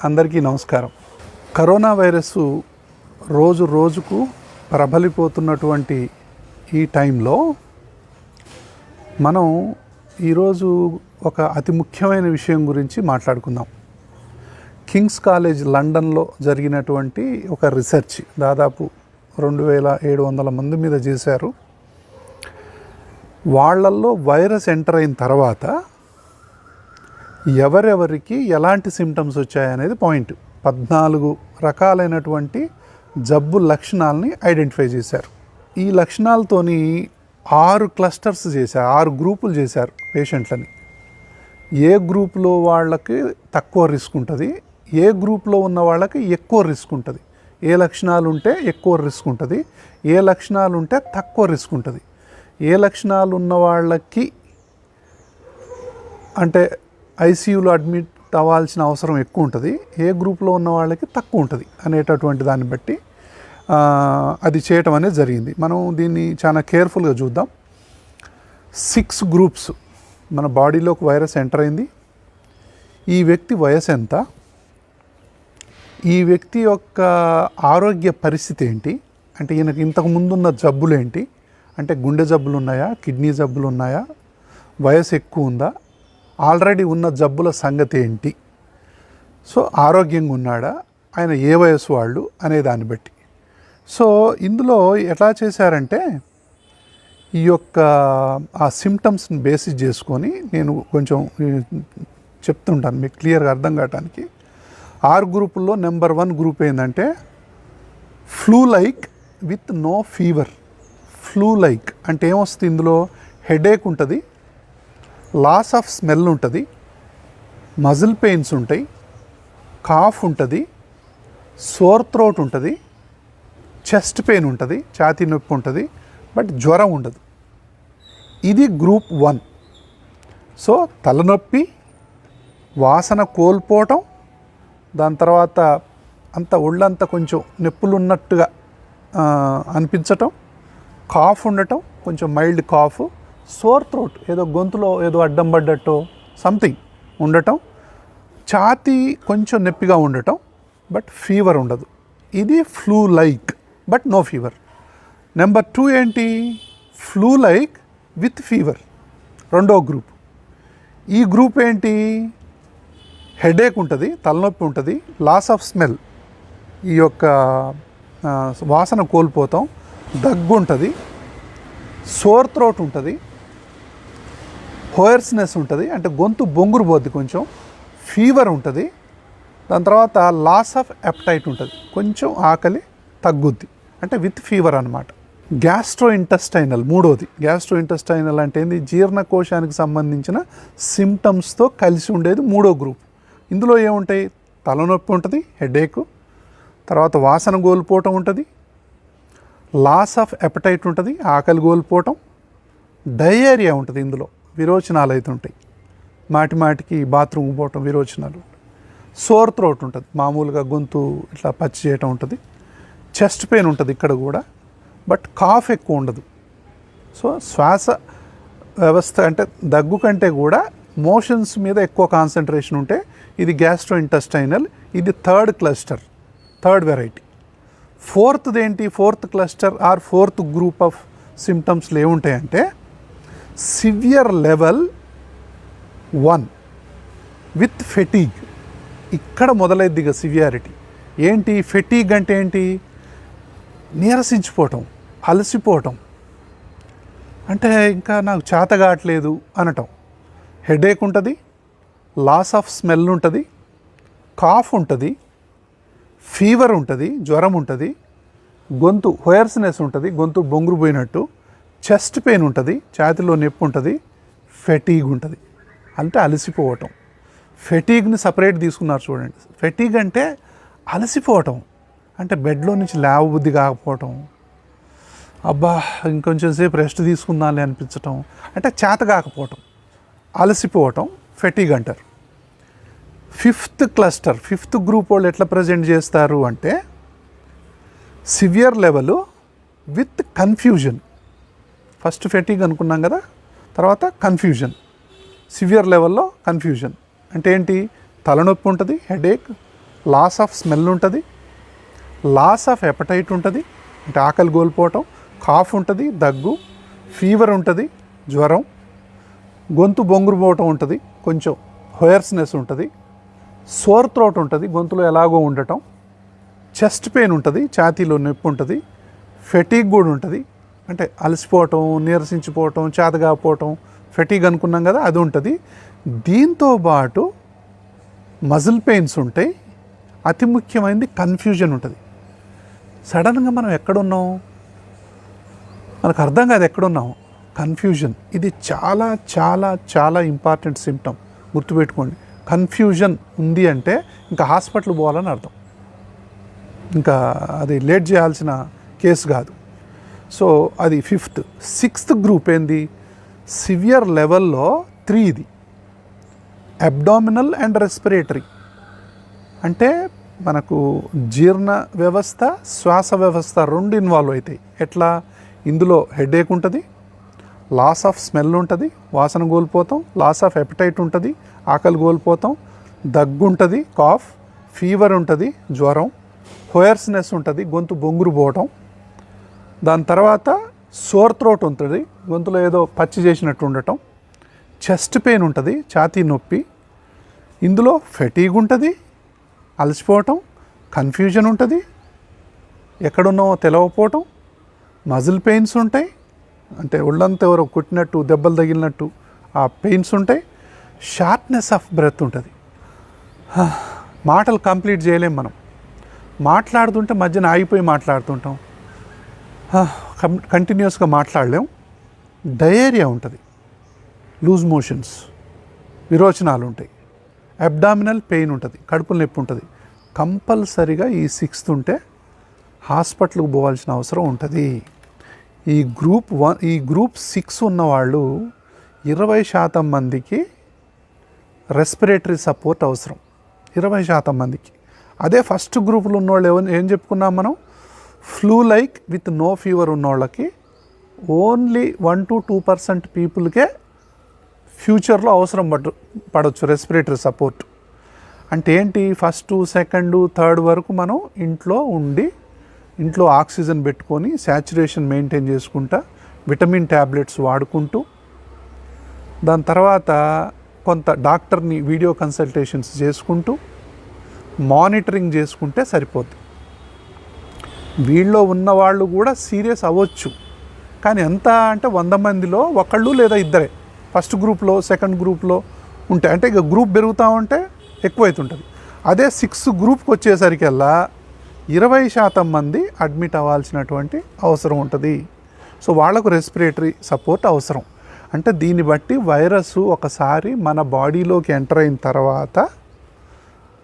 అందరికీ నమస్కారం. Corona virus రోజు రోజుకు ప్రబలిపోతున్నటువంటి ఈ టైంలో మనం ఈరోజు ఒక అతి ముఖ్యమైన విషయం గురించి మాట్లాడుకుందాం. కింగ్స్ కాలేజ్ లండన్లో జరిగినటువంటి ఒక రీసెర్చ్ దాదాపు 2700 మంది మీద చేశారు. వాళ్ళల్లో వైరస్ ఎంటర్ అయిన తర్వాత ఎవరెవరికి ఎలాంటి సిమ్టమ్స్ వచ్చాయనేది పాయింట్. 14 రకాలైనటువంటి జబ్బు లక్షణాలని ఐడెంటిఫై చేశారు. ఈ లక్షణాలతోని 6 క్లస్టర్స్ చేశారు, 6 గ్రూపులు చేశారు పేషెంట్లని. ఏ గ్రూప్లో వాళ్ళకి తక్కువ రిస్క్ ఉంటుంది, ఏ గ్రూప్లో ఉన్న వాళ్ళకి ఎక్కువ రిస్క్ ఉంటుంది, ఏ లక్షణాలు ఉంటే ఎక్కువ రిస్క్ ఉంటుంది, ఏ లక్షణాలు ఉంటే తక్కువ రిస్క్ ఉంటుంది, ఏ లక్షణాలు ఉన్న వాళ్ళకి అంటే ఐసీయూలో అడ్మిట్ అవ్వాల్సిన అవసరం ఎక్కువ ఉంటుంది, ఏ గ్రూప్లో ఉన్న వాళ్ళకి తక్కువ ఉంటుంది అనేటటువంటి దాన్ని బట్టి అది చేయటం అనేది జరిగింది. మనం దీన్ని చాలా కేర్ఫుల్గా చూద్దాం. 6 గ్రూప్స్ మన బాడీలోకి వైరస్ ఎంటర్ అయింది. ఈ వ్యక్తి వయసు ఎంత, ఈ వ్యక్తి యొక్క ఆరోగ్య పరిస్థితి ఏంటి, అంటే ఈయనకి ఇంతకు ముందున్న జబ్బులు ఏంటి, అంటే గుండె జబ్బులు ఉన్నాయా, కిడ్నీ జబ్బులు ఉన్నాయా, వయసు ఎక్కువ ఉందా, ఆల్రెడీ ఉన్న జబ్బుల సంగతి ఏంటి, సో ఆరోగ్యంగా ఉన్నాడా, ఆయన ఏ వయసు వాళ్ళు అనే దాన్ని బట్టి. సో ఇందులో ఎట్లా చేశారంటే ఈ యొక్క ఆ సిమ్టమ్స్ని బేసిస్ చేసుకొని నేను కొంచెం చెప్తుంటాను మీకు క్లియర్గా అర్థం కావడానికి. 6 గ్రూపుల్లో నెంబర్ 1 గ్రూప్ ఏంటంటే flu like with no fever. Flu like అంటే ఏమొస్తుంది, ఇందులో హెడేక్ ఉంటుంది, లాస్ ఆఫ్ స్మెల్ ఉంటుంది, మజిల్ పెయిన్స్ ఉంటాయి, కాఫ్ ఉంటుంది, సోర్ థ్రోట్ ఉంటుంది, చెస్ట్ పెయిన్ ఉంటుంది, ఛాతీ నొప్పి ఉంటుంది, బట్ జ్వరం ఉండదు. ఇది గ్రూప్ 1. సో తలనొప్పి, వాసన కోల్పోవటం, దాని తర్వాత అంత ఒళ్ళంతా కొంచెం నొప్పులు ఉన్నట్టుగా అనిపించటం, కాఫ్ ఉండటం, కొంచెం మైల్డ్ కాఫ్, సోర్ థ్రోట్ ఏదో గొంతులో ఏదో అడ్డం పడ్డట్టు సంథింగ్ ఉండటం, ఛాతీ కొంచెం నొప్పిగా ఉండటం, బట్ ఫీవర్ ఉండదు. ఇది flu like but no fever. Number 2 ఏంటి, ఫ్లూ లైక్ విత్ ఫీవర్, రెండో గ్రూప్. ఈ గ్రూప్ ఏంటి, హెడేక్ ఉంటుంది, తలనొప్పి ఉంటుంది, లాస్ ఆఫ్ స్మెల్, ఈ యొక్క వాసన కోల్పోతాం, దగ్గు ఉంటుంది, సోర్ థ్రోట్ ఉంటుంది, హోయర్స్నెస్ ఉంటుంది, అంటే గొంతు బొంగురు పోద్ది, కొంచెం ఫీవర్ ఉంటుంది, దాని తర్వాత లాస్ ఆఫ్ ఎప్టైట్ ఉంటుంది, కొంచెం ఆకలి తగ్గుద్ది, అంటే విత్ ఫీవర్ అనమాట. గ్యాస్ట్రో ఇంటెస్టైనల్ మూడోది. గ్యాస్ట్రో ఇంటెస్టైనల్ అంటే ఏంది, జీర్ణకోశానికి సంబంధించిన సిమ్టమ్స్తో కలిసి ఉండేది మూడో గ్రూప్. ఇందులో ఏముంటాయి, తలనొప్పి ఉంటుంది, హెడేక్, తర్వాత వాసన కోల్పోవటం ఉంటుంది, లాస్ ఆఫ్ ఎపటైట్ ఉంటుంది, ఆకలి కోల్పోవటం, డయేరియా ఉంటుంది, ఇందులో విరోచనాలు అవుతుంటాయి, మాటి మాటికి బాత్రూమ్ పోవటం, విరోచనాలు, సోర్ థ్రోట్ ఉంటుంది, మామూలుగా గొంతు ఇట్లా పచ్చి చేయటం ఉంటుంది, చెస్ట్ పెయిన్ ఉంటుంది ఇక్కడ కూడా, బట్ కాఫ్ ఎక్కువ ఉండదు. సో శ్వాస వ్యవస్థ అంటే దగ్గు కంటే కూడా మోషన్స్ మీద ఎక్కువ కాన్సన్ట్రేషన్ ఉంటే ఇది గ్యాస్ట్రో ఇంటెస్టైనల్. ఇది 3rd cluster, 3rd variety. 4th ఏంటి, 4th cluster or 4th group of సిమ్టమ్స్లు ఏముంటాయంటే సివియర్ లెవెల్ 1 విత్ ఫెటీగ్. ఇక్కడ మొదలైద్దిగా సివియారిటీ. ఏంటి ఫెటీగ్ అంటే ఏంటి, నీరసించిపోవటం, అలసిపోవటం, అంటే ఇంకా నాకు చేత కావట్లేదు అనటం, హెడేక్ ఉంటుంది, లాస్ ఆఫ్ స్మెల్ ఉంటుంది, కాఫ్ ఉంటుంది, ఫీవర్ ఉంటుంది, జ్వరం ఉంటుంది, గొంతు హోయర్స్నెస్ ఉంటుంది, గొంతు బొంగురు పోయినట్టు, చెస్ట్ పెయిన్ ఉంటుంది, ఛాతీలో నొప్పి ఉంటుంది, ఫెటీగ్ ఉంటుంది, అంటే అలసిపోవటం. ఫెటీగ్ని సపరేట్ తీసుకున్నారు చూడండి. ఫెటీగ్ అంటే అలసిపోవటం, అంటే బెడ్లో నుంచి లేవబుద్ధి కాకపోవటం, అబ్బా ఇంకొంచెం సేపు రెస్ట్ తీసుకుందాంలే అనిపించటం, అంటే చేత కాకపోవటం, అలసిపోవటం ఫెటీగ్ అంటారు. 5th క్లస్టర్, 5th గ్రూప్ వాళ్ళు ఎట్లా ప్రజెంట్ చేస్తారు అంటే severe level with confusion. First fatigue అనుకున్నాం కదా, తర్వాత కన్ఫ్యూజన్. సివియర్ లెవెల్లో కన్ఫ్యూజన్ అంటే ఏంటి, తలనొప్పి ఉంటుంది, హెడేక్, లాస్ ఆఫ్ స్మెల్ ఉంటుంది, లాస్ ఆఫ్ హెపటైట్ ఉంటుంది, అంటే ఆకలి కోల్పోవటం, కాఫ్ ఉంటుంది, దగ్గు, ఫీవర్ ఉంటుంది, జ్వరం, గొంతు బొంగురు పోవటం ఉంటుంది, కొంచెం హోయర్స్నెస్ ఉంటుంది, సోర్ థ్రోట్ ఉంటుంది, గొంతులో ఎలాగో ఉండటం, చెస్ట్ పెయిన్ ఉంటుంది, ఛాతీలో నొప్పి ఉంటుంది, ఫెటీగ్ కూడా ఉంటుంది, అంటే అలసిపోవటం, నీరసించిపోవటం, చేతగాకపోవటం, ఫెటీగ్ అనుకున్నాం కదా అది ఉంటుంది. దీంతో పాటు మజిల్ పెయిన్స్ ఉంటాయి. అతి ముఖ్యమైనది కన్ఫ్యూజన్ ఉంటుంది. సడన్గా మనం ఎక్కడున్నాం, మనకు అర్థం కాదు ఎక్కడున్నాం, కన్ఫ్యూజన్. ఇది చాలా చాలా చాలా ఇంపార్టెంట్ సిమ్టమ్, గుర్తుపెట్టుకోండి. కన్ఫ్యూజన్ ఉంది అంటే ఇంకా హాస్పిటల్ పోవాలని అర్థం, ఇంకా అది లేట్ చేయాల్సిన కేసు కాదు. సో అది 5th. 6th గ్రూప్ ఏంది, సివియర్ లెవెల్లో 3 ఇది అబ్డామినల్ అండ్ రెస్పిరేటరీ. అంటే మనకు జీర్ణ వ్యవస్థ, శ్వాస వ్యవస్థ 2 ఇన్వాల్వ్ అవుతాయి. ఎట్లా, ఇందులో హెడేక్ ఉంటుంది, లాస్ ఆఫ్ స్మెల్ ఉంటుంది, వాసన కోల్పోతాం, లాస్ ఆఫ్ హెపటైట్ ఉంటుంది, ఆకలి కోల్పోతాం, దగ్గు ఉంటుంది, కాఫ్, ఫీవర్ ఉంటుంది, జ్వరం, హోయర్స్నెస్ ఉంటుంది, గొంతు బొంగురు పోవటం. దాని తర్వాత సోర్ థ్రోట్ ఉంటుంది, గొంతులో ఏదో పచ్చి చేసినట్టు ఉండటం, చెస్ట్ పెయిన్ ఉంటుంది, ఛాతీ నొప్పి. ఇందులో ఫెటీగ్ ఉంటుంది, అలసిపోవటం, కన్ఫ్యూజన్ ఉంటుంది, ఎక్కడున్నామో తెలవకపోవటం, మజిల్ పెయిన్స్ ఉంటాయి, అంటే ఒళ్ళంతా ఎవరో కుట్టినట్టు, దెబ్బలు తగిలినట్టు ఆ పెయిన్స్ ఉంటాయి, షార్ట్నెస్ ఆఫ్ బ్రెత్ ఉంటుంది. మాటలు కంప్లీట్ చేయలేం మనం, మాట్లాడుతుంటే మధ్యన ఆగిపోయి మాట్లాడుతుంటాం, కంటిన్యూస్గా మాట్లాడలేం. డయేరియా ఉంటుంది, లూజ్ మోషన్స్, విరోచనాలు ఉంటాయి, అబ్డామినల్ పెయిన్ ఉంటుంది, కడుపులో నొప్పి ఉంటుంది. కంపల్సరిగా ఈ 6th ఉంటే హాస్పిటల్కి పోవాల్సిన అవసరం ఉంటుంది. ఈ గ్రూప్ 6 ఉన్నవాళ్ళు 20% మందికి రెస్పిరేటరీ సపోర్ట్ అవసరం, 20% మందికి. అదే ఫస్ట్ గ్రూపులో ఉన్నవాళ్ళు ఏం చెప్పుకున్నాం మనం, flu like with no fever ఉన్నవాళ్ళకి ఓన్లీ 1 to 2% పీపుల్కే ఫ్యూచర్లో అవసరం పడవచ్చు రెస్పిరేటరీ సపోర్ట్. అంటే ఏంటి, 1st, 2nd, 3rd వరకు మనం ఇంట్లో ఉండి, ఇంట్లో ఆక్సిజన్ పెట్టుకొని శాచురేషన్ మెయింటైన్ చేసుకుంటా, విటమిన్ ట్యాబ్లెట్స్ వాడుకుంటూ, దాని తర్వాత కొంత డాక్టర్ని వీడియో కన్సల్టేషన్స్ చేసుకుంటూ మానిటరింగ్ చేసుకుంటే సరిపోద్ది. వీళ్ళలో ఉన్నవాళ్ళు కూడా సీరియస్ అవ్వచ్చు, కానీ ఎంత అంటే 100 మందిలో ఒకళ్ళు లేదా ఇద్దరే ఫస్ట్ గ్రూప్లో, సెకండ్ గ్రూప్లో ఉంటాయి. అంటే ఇక గ్రూప్ పెరుగుతూ ఉంటే ఎక్కువైతుంటుంది. అదే 6th గ్రూప్కి వచ్చేసరికల్లా 20% మంది అడ్మిట్ అవ్వాల్సినటువంటి అవసరం ఉంటుంది. సో వాళ్లకు రెస్పిరేటరీ సపోర్ట్ అవసరం. అంటే దీన్ని బట్టి వైరస్ ఒకసారి మన బాడీలోకి ఎంటర్ అయిన తర్వాత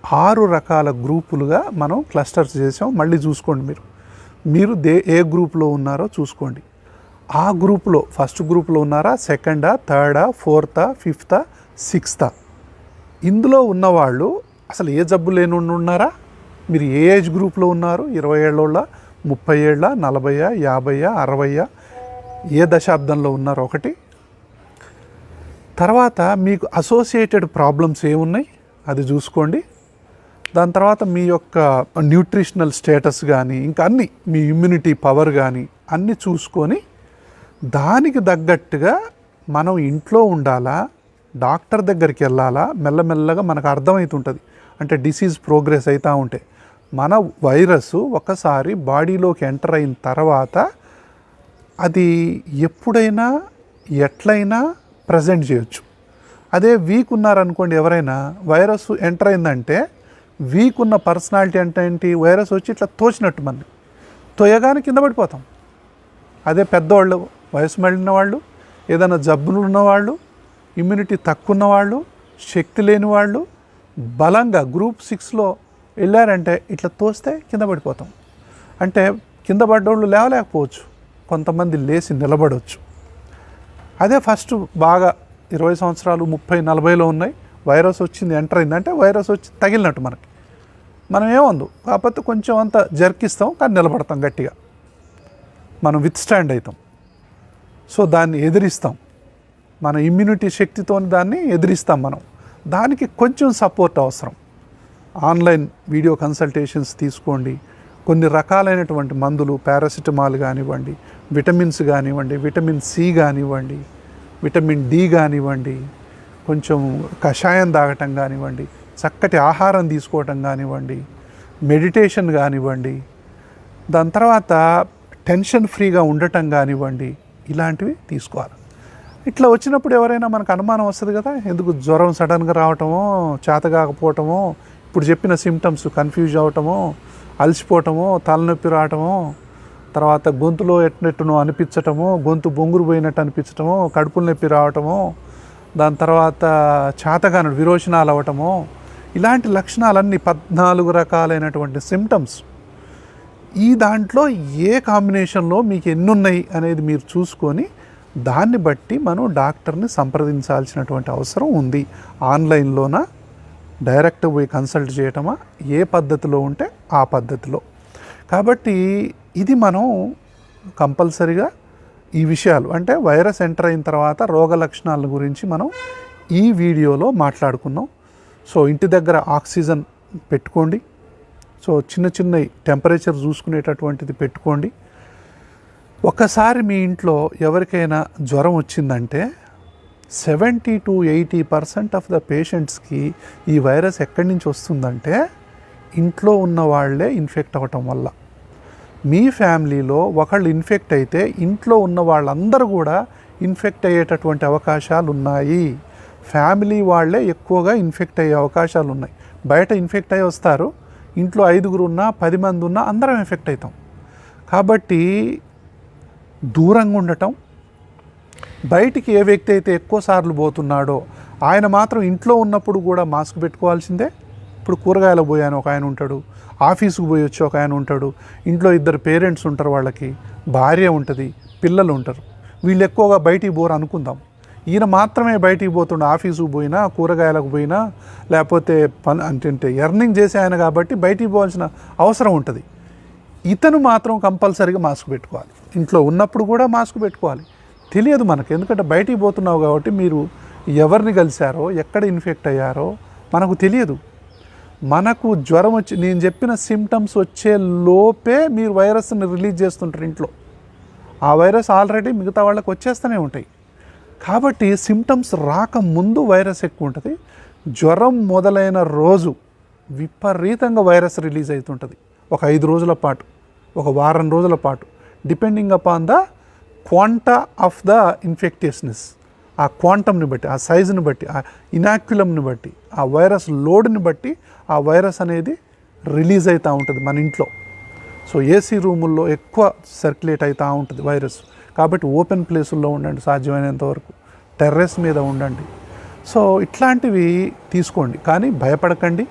6 రకాల గ్రూపులుగా మనం క్లస్టర్స్ చేసాం. మళ్ళీ చూసుకోండి, మీరు ఏ గ్రూప్లో ఉన్నారో చూసుకోండి. ఆ గ్రూప్లో ఫస్ట్ గ్రూప్లో ఉన్నారా, సెకండా, థర్డా, 4th, 5th, 6th? ఇందులో ఉన్నవాళ్ళు అసలు ఏ జబ్బు లేని ఉన్నారా, మీరు ఏ ఏజ్ గ్రూప్లో ఉన్నారు, 20 ఏళ్ళ, 30 ఏళ్ళ, 40, 50, 60, ఏ దశాబ్దంలో ఉన్నారు ఒకటి. తర్వాత మీకు అసోసియేటెడ్ ప్రాబ్లమ్స్ ఏమున్నాయి అది చూసుకోండి. దాని తర్వాత మీ యొక్క న్యూట్రిషనల్ స్టేటస్ కానీ, ఇంకా అన్నీ, మీ ఇమ్యూనిటీ పవర్ కానీ అన్నీ చూసుకొని దానికి తగ్గట్టుగా మనం ఇంట్లో ఉండాలా, డాక్టర్ దగ్గరికి వెళ్ళాలా, మెల్లమెల్లగా మనకు అర్థమవుతుంటుంది. అంటే డిసీజ్ ప్రోగ్రెస్ అవుతూ ఉంటే మన వైరస్ ఒకసారి బాడీలోకి ఎంటర్ అయిన తర్వాత అది ఎప్పుడైనా ఎట్లయినా ప్రజెంట్ చేయొచ్చు. అదే వీక్ ఉన్నారనుకోండి, ఎవరైనా వైరస్ ఎంటర్ అయిందంటే వీక్ ఉన్న పర్సనాలిటీ అంటే ఏంటి, వైరస్ వచ్చి ఇట్లా తోచినట్టు మన తోయగానే కింద పడిపోతాం. అదే పెద్దవాళ్ళు, వయసు మళ్ళిన వాళ్ళు, ఏదైనా జబ్బులు ఉన్నవాళ్ళు, ఇమ్యూనిటీ తక్కువ ఉన్నవాళ్ళు, శక్తి లేని వాళ్ళు బలంగా గ్రూప్ 6లో వెళ్ళారంటే ఇట్లా తోస్తే కింద పడిపోతాం. అంటే కింద పడ్డోళ్ళు లేవలేకపోవచ్చు, కొంతమంది లేచి నిలబడవచ్చు. అదే ఫస్ట్ బాగా 20 సంవత్సరాలు, 30, 40లో ఉన్నాయి, వైరస్ వచ్చింది, ఎంటర్ అయిందంటే వైరస్ వచ్చి తగిలినట్టు మనకి. మనం ఏముందు, కాకపోతే కొంచెం అంత జర్కిస్తాం, కానీ నిలబడతాం గట్టిగా, మనం విత్ స్టాండ్ అవుతాం. సో దాన్ని ఎదిరిస్తాం, మన ఇమ్యూనిటీ శక్తితో దాన్ని ఎదిరిస్తాం మనం. దానికి కొంచెం సపోర్ట్ అవసరం. ఆన్లైన్ వీడియో కన్సల్టేషన్స్ తీసుకోండి. కొన్ని రకాలైనటువంటి మందులు, పారాసిటమాల్ కానివ్వండి, విటమిన్స్ కానివ్వండి, విటమిన్ సి కానివ్వండి, విటమిన్ డి కానివ్వండి, కొంచెం కషాయం తాగటం కానివ్వండి, చక్కటి ఆహారం తీసుకోవటం కానివ్వండి, మెడిటేషన్ కానివ్వండి, దాని తర్వాత టెన్షన్ ఫ్రీగా ఉండటం కానివ్వండి, ఇలాంటివి తీసుకోవాలి. ఇట్లా వచ్చినప్పుడు ఎవరైనా మనకు అనుమానం వస్తుంది కదా, ఎందుకు జ్వరం సడన్గా రావటమో, చేత కాకపోవటమో, ఇప్పుడు చెప్పిన సిమ్టమ్స్ కన్ఫ్యూజ్ అవటమో, అలసిపోవటమో, తలనొప్పి రావటమో, తర్వాత గొంతులో ఎట్నెట్టునో అనిపించటమో, గొంతు బొంగురు పోయినట్టు అనిపించటమో, కడుపుల నొప్పి రావటమో, దాని తర్వాత చేతగాను విరోచనాలు అవ్వటమో, ఇలాంటి లక్షణాలన్నీ 14 రకాలైనటువంటి సిమ్టమ్స్. ఈ దాంట్లో ఏ కాంబినేషన్లో మీకు ఎన్ని ఉన్నాయి అనేది మీరు చూసుకొని దాన్ని బట్టి మనం డాక్టర్ని సంప్రదించాల్సినటువంటి అవసరం ఉంది. ఆన్లైన్లోన డైరెక్ట్ పోయి కన్సల్ట్ చేయటమా, ఏ పద్ధతిలో ఉంటే ఆ పద్ధతిలో. కాబట్టి ఇది మనం కంపల్సరిగా ఈ విషయాలు అంటే వైరస్ ఎంటర్ అయిన తర్వాత రోగ లక్షణాల గురించి మనం ఈ వీడియోలో మాట్లాడుకున్నాం. సో ఇంటి దగ్గర ఆక్సిజన్ పెట్టుకోండి. సో చిన్న టెంపరేచర్ చూసుకునేటటువంటిది పెట్టుకోండి. ఒకసారి మీ ఇంట్లో ఎవరికైనా జ్వరం వచ్చిందంటే 70 to 80% ఆఫ్ ద పేషెంట్స్కి ఈ వైరస్ ఎక్కడి నుంచి వస్తుందంటే ఇంట్లో ఉన్న వాళ్ళే ఇన్ఫెక్ట్ అవ్వటం వల్ల. మీ ఫ్యామిలీలో ఒకళ్ళు ఇన్ఫెక్ట్ అయితే ఇంట్లో ఉన్న వాళ్ళందరూ కూడా ఇన్ఫెక్ట్ అయ్యేటటువంటి అవకాశాలు ఉన్నాయి. ఫ్యామిలీ వాళ్ళే ఎక్కువగా ఇన్ఫెక్ట్ అయ్యే అవకాశాలు ఉన్నాయి. బయట ఇన్ఫెక్ట్ అయ్యి వస్తారు, ఇంట్లో 5 ఉన్నా 10 మంది ఉన్నా అందరం ఎఫెక్ట్ అవుతాం. కాబట్టి దూరంగా ఉండటం, బయటికి ఏ వ్యక్తి అయితే ఎక్కువ సార్లు పోతున్నాడో ఆయన మాత్రం ఇంట్లో ఉన్నప్పుడు కూడా మాస్క్ పెట్టుకోవాల్సిందే. ఇప్పుడు కూరగాయలకు పోయాను ఒక ఆయన ఉంటాడు, ఆఫీసుకు పోయి వచ్చి ఒక ఆయన ఉంటాడు, ఇంట్లో 2 పేరెంట్స్ ఉంటారు, వాళ్ళకి భార్య ఉంటుంది, పిల్లలు ఉంటారు. వీళ్ళు ఎక్కువగా బయటికి పోరు అనుకుందాం. ఈయన మాత్రమే బయటికి పోతుండే, ఆఫీసుకు పోయినా, కూరగాయలకు పోయినా, లేకపోతే అంటే ఎర్నింగ్ చేసే ఆయన కాబట్టి బయటికి పోవాల్సిన అవసరం ఉంటుంది. ఇతను మాత్రం కంపల్సరీగా మాస్క్ పెట్టుకోవాలి. ఇంట్లో ఉన్నప్పుడు కూడా మాస్క్ పెట్టుకోవాలి. తెలియదు మనకు, ఎందుకంటే బయటికి పోతున్నావు కాబట్టి మీరు ఎవరిని కలిశారో, ఎక్కడ ఇన్ఫెక్ట్ అయ్యారో మనకు తెలియదు. మనకు జ్వరం వచ్చి నేను చెప్పిన సిమ్టమ్స్ వచ్చే లోపే మీరు వైరస్ని రిలీజ్ చేస్తుంటారు ఇంట్లో. ఆ వైరస్ ఆల్రెడీ మిగతా వాళ్ళకి వచ్చేస్తూనే ఉంటాయి. కాబట్టి సిమ్టమ్స్ రాకముందు వైరస్ ఎక్కువ ఉంటుంది. జ్వరం మొదలైన రోజు విపరీతంగా వైరస్ రిలీజ్ అవుతుంటుంది. ఒక 5 రోజుల పాటు, ఒక వారం రోజుల పాటు, depending upon the quanta of the infectiousness. ఆ క్వాంటమ్ని బట్టి, ఆ సైజుని బట్టి, ఆ ఇనాక్యులంని బట్టి, ఆ వైరస్ లోడ్ని బట్టి ఆ వైరస్ అనేది రిలీజ్ అవుతూ ఉంటుంది మన ఇంట్లో. సో ఏసీ రూముల్లో ఎక్కువ సర్క్యులేట్ అవుతూ ఉంటుంది వైరస్. కాబట్టి ఓపెన్ ప్లేసుల్లో ఉండండి, సాధ్యమైనంత వరకు టెర్రస్ మీద ఉండండి. సో ఇట్లాంటివి తీసుకోండి, కానీ భయపడకండి,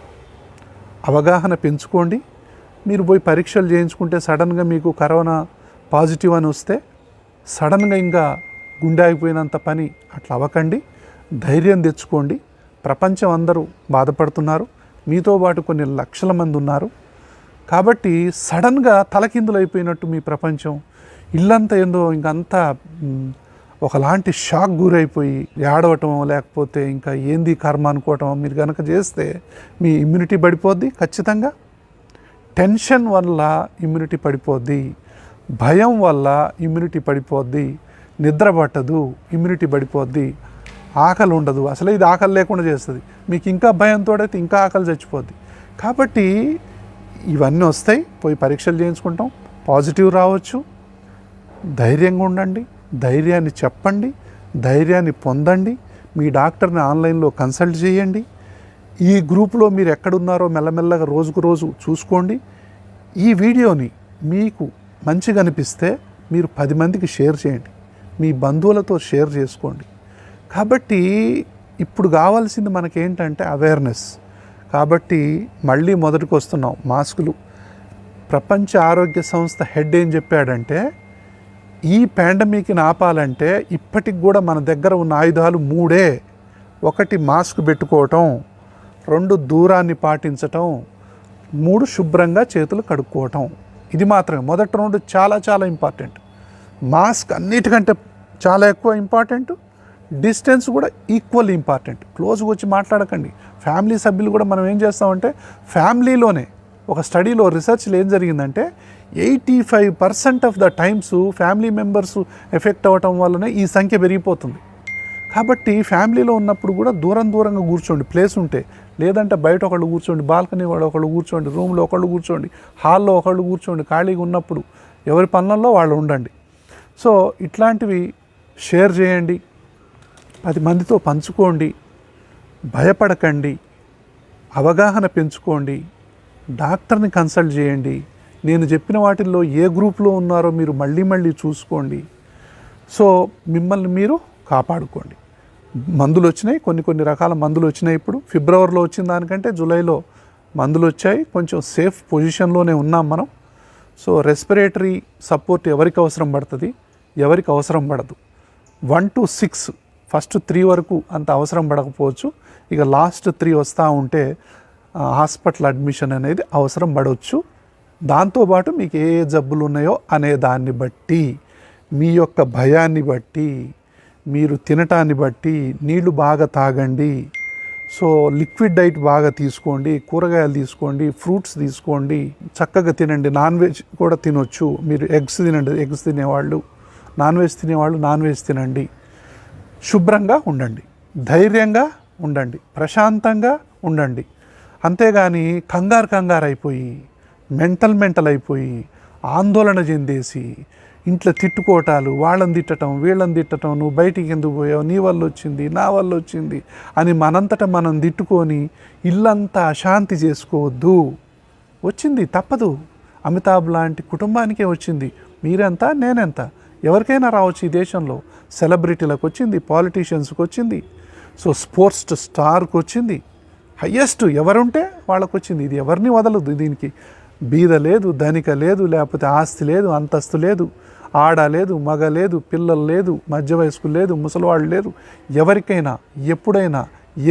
అవగాహన పెంచుకోండి. మీరు పోయి పరీక్షలు చేయించుకుంటే సడన్గా మీకు కరోనా పాజిటివ్ అని వస్తే సడన్గా ఇంకా గుండె ఆగిపోయినంత పని అట్లా అవ్వకండి. ధైర్యం తెచ్చుకోండి. ప్రపంచం అందరూ బాధపడుతున్నారు, మీతో పాటు కొన్ని లక్షల మంది ఉన్నారు. కాబట్టి సడన్గా తలకిందులు అయిపోయినట్టు మీ ప్రపంచం, ఇల్లంతా ఏందో ఇంకంతా ఒకలాంటి షాక్ గురైపోయి ఏడవటమో లేకపోతే ఇంకా ఏంది కర్మ అనుకోవటమో మీరు కనుక చేస్తే మీ ఇమ్యూనిటీ పడిపోద్ది. ఖచ్చితంగా టెన్షన్ వల్ల ఇమ్యూనిటీ పడిపోద్ది, భయం వల్ల ఇమ్యూనిటీ పడిపోద్ది, నిద్ర పట్టదు, ఇమ్యూనిటీ పడిపోద్ది, ఆకలి ఉండదు. అసలు ఇది ఆకలి లేకుండా చేస్తుంది. మీకు ఇంకా భయంతో అయితే ఇంకా ఆకలి చచ్చిపోద్ది. కాబట్టి ఇవన్నీ వస్తాయి, పోయి పరీక్షలు చేయించుకుంటాం, పాజిటివ్ రావచ్చు. ధైర్యంగా ఉండండి, ధైర్యాన్ని చెప్పండి, ధైర్యాన్ని పొందండి. మీ డాక్టర్ని ఆన్లైన్లో కన్సల్ట్ చేయండి. ఈ గ్రూప్లో మీరు ఎక్కడున్నారో మెల్లమెల్లగా రోజుకు రోజు చూసుకోండి. ఈ వీడియోని మీకు మంచిగా అనిపిస్తే మీరు 10 మందికి షేర్ చేయండి, మీ బంధువులతో షేర్ చేసుకోండి. కాబట్టి ఇప్పుడు కావాల్సింది మనకేంటంటే అవేర్నెస్. కాబట్టి మళ్ళీ మొదటికి వస్తున్నాం, మాస్కులు. ప్రపంచ ఆరోగ్య సంస్థ హెడ్ ఏం చెప్పాడంటే ఈ పాండమిక్ని ఆపాలంటే ఇప్పటికి కూడా మన దగ్గర ఉన్న ఆయుధాలు 3. 1 మాస్క్ పెట్టుకోవటం, 2 దూరాన్ని పాటించటం, 3 శుభ్రంగా చేతులు కడుక్కోవటం. ఇది మాత్రమే. మొదటి 2 చాలా చాలా ఇంపార్టెంట్. మాస్క్ అన్నిటికంటే చాలా ఎక్కువ ఇంపార్టెంట్. డిస్టెన్స్ కూడా ఈక్వల్ ఇంపార్టెంట్. క్లోజ్గా వచ్చి మాట్లాడకండి. ఫ్యామిలీ సభ్యులు కూడా మనం ఏం చేస్తామంటే ఫ్యామిలీలోనే ఒక స్టడీలో రీసెర్చ్లో ఏం జరిగిందంటే 85% of the times family members effect అవ్వటం వల్లనే ఈ సంఖ్య పెరిగిపోతుంది. కాబట్టి ఫ్యామిలీలో ఉన్నప్పుడు కూడా దూరంగా కూర్చోండి ప్లేస్ ఉంటే, లేదంటే బయట ఒకళ్ళు కూర్చోండి, బాల్కనీ ఒకళ్ళు కూర్చోండి, రూమ్లో ఒకళ్ళు కూర్చోండి, హాల్లో ఒకళ్ళు కూర్చోండి. ఖాళీగా ఉన్నప్పుడు ఎవరి పనులలో వాళ్ళు ఉండండి. సో ఇట్లాంటివి షేర్ చేయండి, 10 మందితో పంచుకోండి, భయపడకండి, అవగాహన పెంచుకోండి, డాక్టర్ని కన్సల్ట్ చేయండి. నేను చెప్పిన వాటిల్లో ఏ గ్రూప్లో ఉన్నారో మీరు మళ్ళీ చూసుకోండి. సో మిమ్మల్ని మీరు కాపాడుకోండి. మందులు వచ్చినాయి, కొన్ని రకాల మందులు వచ్చినాయి. ఇప్పుడు ఫిబ్రవరిలో వచ్చిన దానికంటే జూలైలో మందులు వచ్చాయి. కొంచెం సేఫ్ పొజిషన్లోనే ఉన్నాం మనం. సో రెస్పిరేటరీ సపోర్ట్ ఎవరికి అవసరం పడుతుంది, ఎవరికి అవసరం పడదు. 1 to 6 ఫస్ట్ 3 వరకు అంత అవసరం పడకపోవచ్చు. ఇక లాస్ట్ 3 వస్తూ ఉంటే హాస్పిటల్ అడ్మిషన్ అనేది అవసరం పడవచ్చు. దాంతోపాటు మీకు ఏ జబ్బులు ఉన్నాయో అనే దాన్ని బట్టి, మీ యొక్క భయాన్ని బట్టి, మీరు తినటాన్ని బట్టి నీళ్లు బాగా తాగండి. సో లిక్విడ్ డైట్ బాగా తీసుకోండి, కూరగాయలు తీసుకోండి, ఫ్రూట్స్ తీసుకోండి, చక్కగా తినండి. నాన్ వెజ్ కూడా తినొచ్చు. మీరు ఎగ్స్ తినండి, ఎగ్స్ తినేవాళ్ళు, నాన్ వెజ్ తినేవాళ్ళు నాన్ వెజ్ తినండి. శుభ్రంగా ఉండండి, ధైర్యంగా ఉండండి, ప్రశాంతంగా ఉండండి. అంతేగాని కంగారు అయిపోయి మెంటల్ అయిపోయి ఆందోళన చెందేసి ఇంట్లో తిట్టుకోవటాలు, వాళ్ళని తిట్టడం వీళ్ళని తిట్టడం, నువ్వు బయటికి ఎందుకు పోయావు, నీ వల్ల వచ్చింది, నా వల్ల వచ్చింది అని మనంతట మనం తిట్టుకొని ఇల్లంతా అశాంతి చేసుకోవద్దు. వచ్చింది తప్పదు, అమితాబ్ లాంటి కుటుంబానికే వచ్చింది. మీరెంత నేనెంత, ఎవరికైనా రావచ్చు ఈ దేశంలో. సెలబ్రిటీలకు వచ్చింది, పాలిటీషియన్స్కి వచ్చింది, సో స్పోర్ట్స్ స్టార్కి వచ్చింది, హయ్యెస్ట్ ఎవరుంటే వాళ్ళకు వచ్చింది. ఇది ఎవరిని వదలదు. దీనికి బీద లేదు, ధనిక లేదు, లేకపోతే ఆస్తి లేదు, అంతస్తు లేదు, ఆడ లేదు, మగ లేదు, పిల్లలు లేదు, మధ్య వయస్కులు లేదు, ముసలివాళ్ళు లేరు. ఎవరికైనా ఎప్పుడైనా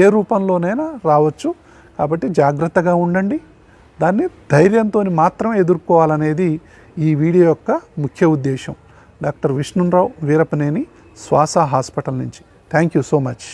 ఏ రూపంలోనైనా రావచ్చు. కాబట్టి జాగ్రత్తగా ఉండండి. దాన్ని ధైర్యంతో మాత్రమే ఎదుర్కోవాలనేది ఈ వీడియో యొక్క ముఖ్య ఉద్దేశం. డాక్టర్ విష్ణురావు వీరపనేని శ్వాస హాస్పిటల్ నుంచి. Thank you so much.